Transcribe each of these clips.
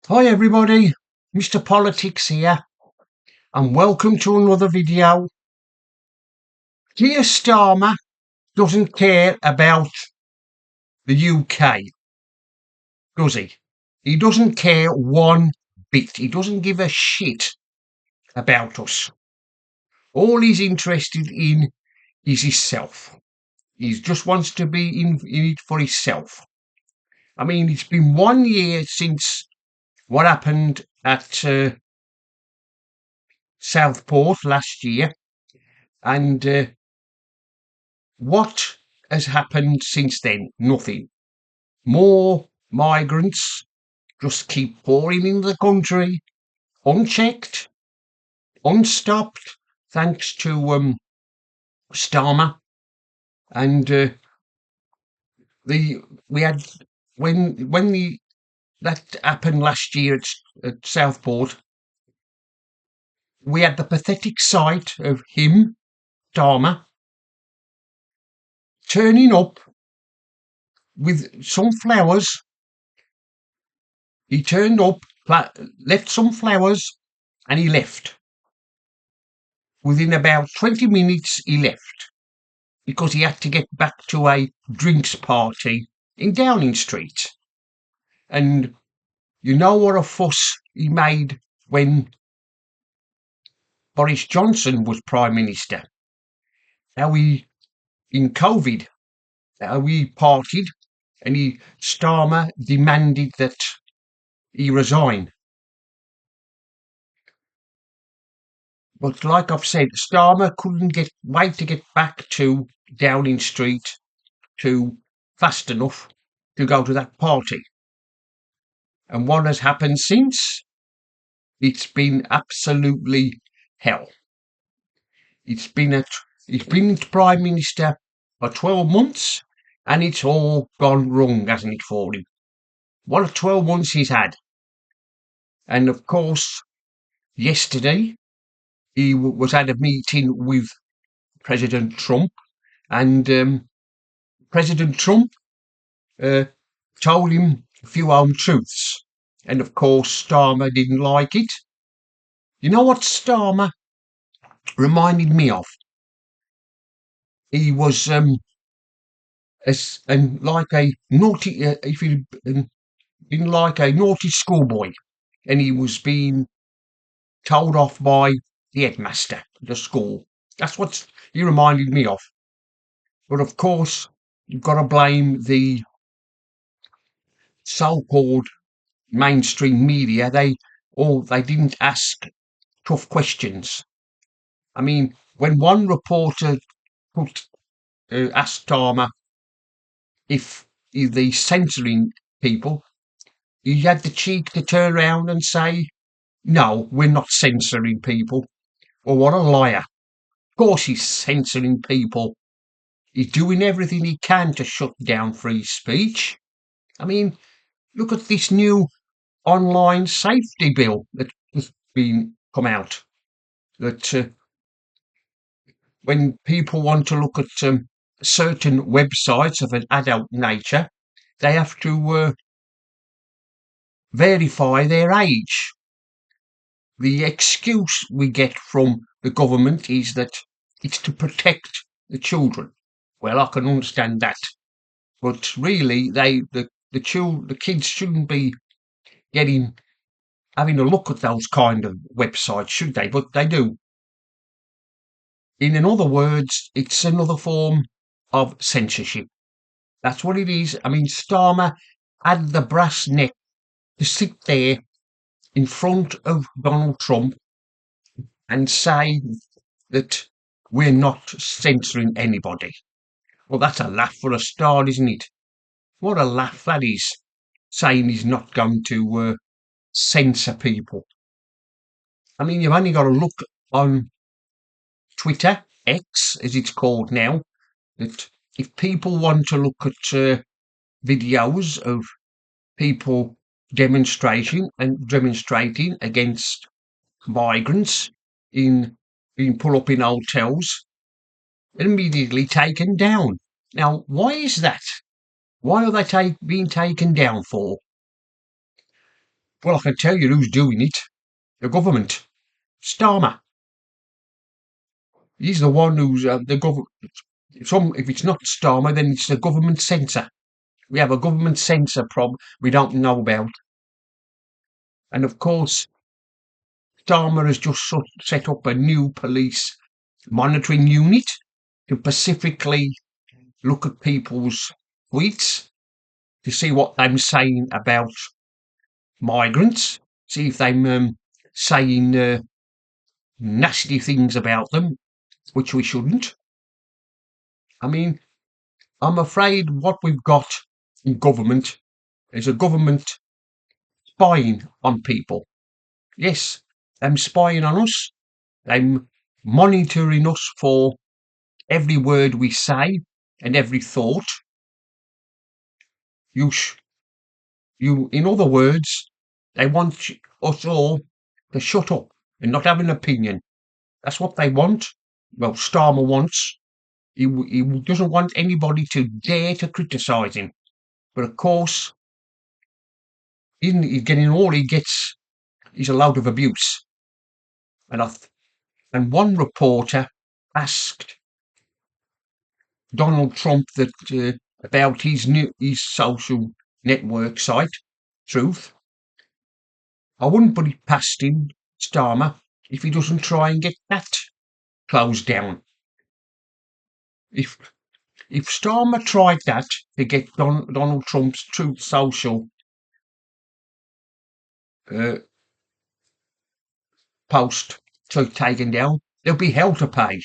Hi everybody, Mr. Politics here, and welcome to another video. Keir Starmer doesn't care about the UK, does he? He doesn't care one bit. He doesn't give a shit about us. All he's interested in is himself. He just wants to be in it for himself. I mean, it's been 1 year since what happened at Southport last year, and what has happened since then? Nothing. More migrants just keep pouring into the country, unchecked, unstopped, thanks to Starmer. And we had when that happened last year at Southport, we had the pathetic sight of him, Starmer, turning up with some flowers. He turned up, left some flowers, and he left. Within about 20 minutes, he left because he had to get back to a drinks party in Downing Street. And you know what a fuss he made when Boris Johnson was Prime Minister. How he, in COVID, how he partied, and Starmer demanded that he resign. But like I've said, Starmer couldn't wait to get back to Downing Street fast enough to go to that party. And what has happened since? It's been absolutely hell. He's been Prime Minister for 12 months, and it's all gone wrong, hasn't it, for him? What a 12 months he's had. And of course, yesterday, he was at a meeting with President Trump, and President Trump told him a few home truths. And of course, Starmer didn't like it. You know what Starmer reminded me of? He was like a naughty, if he'd been like a naughty schoolboy, and he was being told off by the headmaster at the school. That's what he reminded me of. But of course, you've got to blame the so-called mainstream media. They didn't ask tough questions. I mean, when one reporter asked Starmer if he's censoring people, he had the cheek to turn around and say, "No, we're not censoring people." Well, what a liar. Of course he's censoring people. He's doing everything he can to shut down free speech. I mean, look at this new online safety bill that has been come out. That when people want to look at certain websites of an adult nature, they have to verify their age. The excuse we get from the government is that it's to protect the children. Well, I can understand that, but really, the kids shouldn't be having a look at those kind of websites, should they? But they do. In other words, it's another form of censorship. That's what it is. I mean, Starmer had the brass neck to sit there in front of Donald Trump and say that we're not censoring anybody. Well, that's a laugh for a start, isn't it? What a laugh that is, saying he's not going to censor people. I mean, you've only got to look on Twitter, X as it's called now, that if people want to look at videos of people demonstrating against migrants being put up in hotels, immediately taken down. Now, why is that? Why are they being taken down for? Well, I can tell you who's doing it. The government. Starmer. He's the one who's the government. If it's not Starmer, then it's the government censor. We have a government censor problem we don't know about. And of course, Starmer has just set up a new police monitoring unit to specifically look at people's tweets to see what they're saying about migrants, see if they're saying nasty things about them, which we shouldn't. I mean, I'm afraid what we've got in government is a government spying on people. Yes, them spying on us, them monitoring us for every word we say and every thought. In other words, they want us all to shut up and not have an opinion. That's what they want. Well, Starmer wants. He doesn't want anybody to dare to criticise him. But of course, he's getting all he gets is a load of abuse. And one reporter asked Donald Trump about his social network site, Truth. I wouldn't put it past him, Starmer, if he doesn't try and get that closed down. If Starmer tried that to get Donald Trump's Truth Social uh, post taken down, there'll be hell to pay.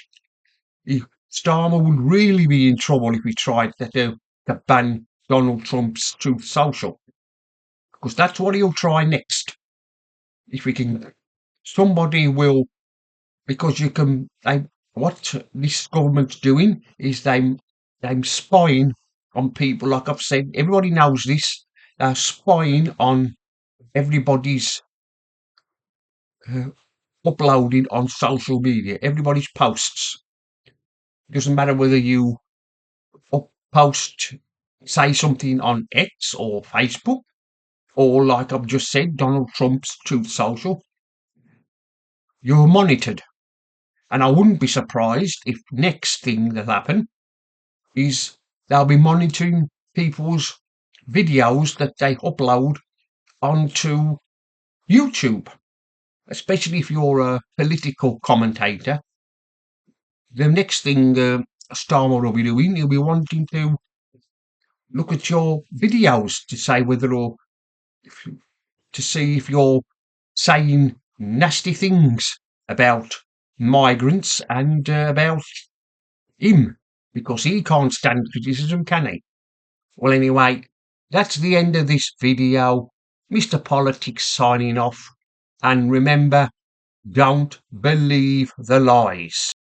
Starmer would really be in trouble if he tried to ban Donald Trump's Truth Social, because that's what he'll try next. If we can, somebody will, because you can. What this government's doing is they're spying on people. Like I've said, everybody knows this. They're spying on everybody's uploading on social media. Everybody's posts. Doesn't matter whether you post, say something on X or Facebook, or like I've just said, Donald Trump's Truth Social. You're monitored. And I wouldn't be surprised if next thing that happen is they'll be monitoring people's videos that they upload onto YouTube, especially if you're a political commentator. The next thing Starmer will be doing, he'll be wanting to look at your videos to say whether or to see if you're saying nasty things about migrants and about him, because he can't stand criticism, can he? Well, anyway, that's the end of this video. Mr. Politics signing off. And remember, don't believe the lies.